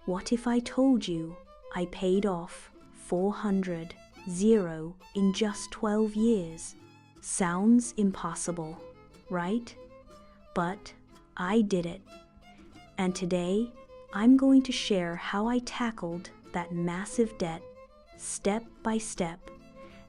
What if I told you I paid off 400 in just 12 years? Sounds impossible, right? But I did it. And today, I'm going to share how I tackled that massive debt step by step,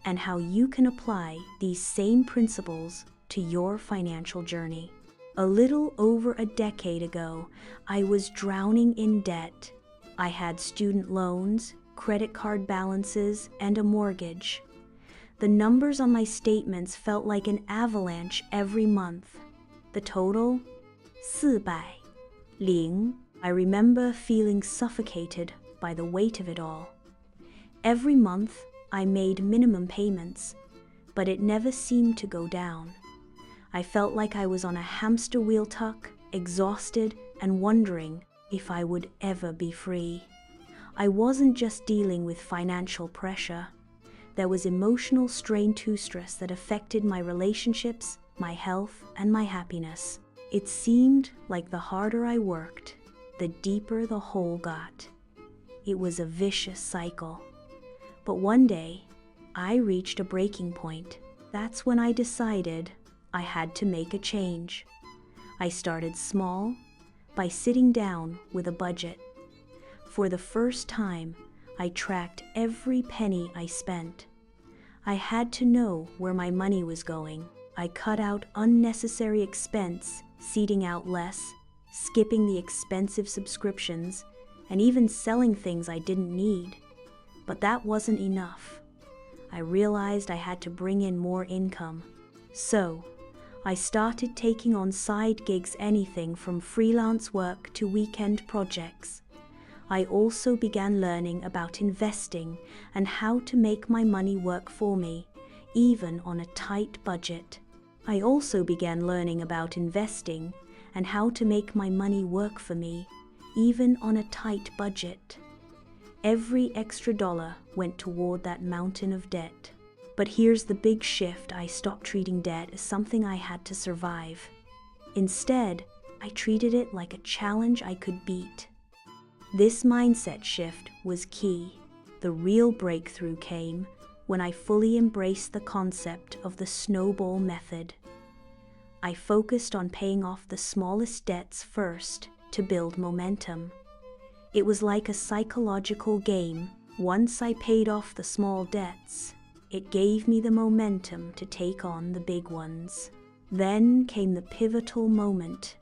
and how you can apply these same principles to your financial journey. A little over a decade ago, I was drowning in debt. I had student loans, credit card balances, and a mortgage. The numbers on my statements felt like an avalanche every month. The total? 400. I remember feeling suffocated by the weight of it all. Every month, I made minimum payments, but it never seemed to go down. I felt like I was on a hamster wheel tuck, exhausted and wondering if I would ever be free. I wasn't just dealing with financial pressure. There was emotional strain too, stress that affected my relationships, my health, and my happiness. It seemed like the harder I worked, the deeper the hole got. It was a vicious cycle. But one day, I reached a breaking point. That's when I decided I had to make a change. I started small, by sitting down with a budget. For the first time, I tracked every penny I spent. I had to know where my money was going. I cut out unnecessary expense, seeding out less, skipping the expensive subscriptions, and even selling things I didn't need. But that wasn't enough. I realized I had to bring in more income. So, I started taking on side gigs, anything from freelance work to weekend projects. I also began learning about investing and how to make my money work for me, even on a tight budget. I also began learning about investing and how to make my money work for me, even on a tight budget. Every extra dollar went toward that mountain of debt. But here's the big shift. I stopped treating debt as something I had to survive. Instead, I treated it like a challenge I could beat. This mindset shift was key. The real breakthrough came when I fully embraced the concept of the Snowball method. I focused on paying off the smallest debts first to build momentum. It was like a psychological game. Once I paid off the small debts, it gave me the momentum to take on the big ones. Then came the pivotal moment.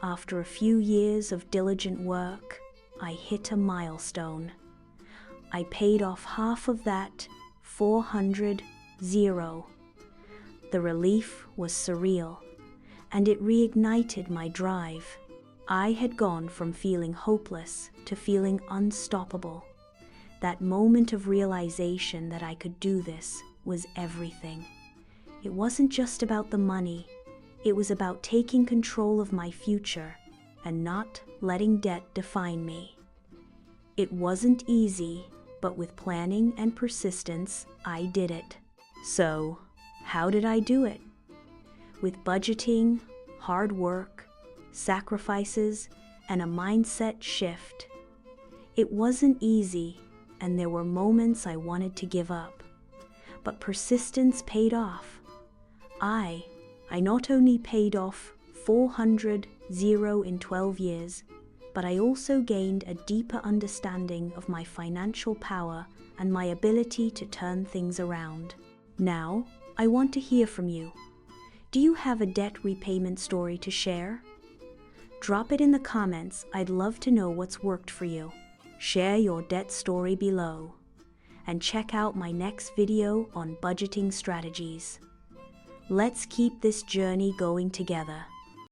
After a few years of diligent work, I hit a milestone. I paid off half of that 400. The relief was surreal, and it reignited my drive. I had gone from feeling hopeless to feeling unstoppable. That moment of realization that I could do this was everything. It wasn't just about the money. It was about taking control of my future and not letting debt define me. It wasn't easy, but with planning and persistence, I did it. So, how did I do it? With budgeting, hard work, sacrifices, and a mindset shift. It wasn't easy, and there were moments I wanted to give up. But persistence paid off. I not only paid off 400 in 12 years, but I also gained a deeper understanding of my financial power and my ability to turn things around. Now, I want to hear from you. Do you have a debt repayment story to share? Drop it in the comments. I'd love to know what's worked for you. Share your debt story below. And check out my next video on budgeting strategies. Let's keep this journey going together.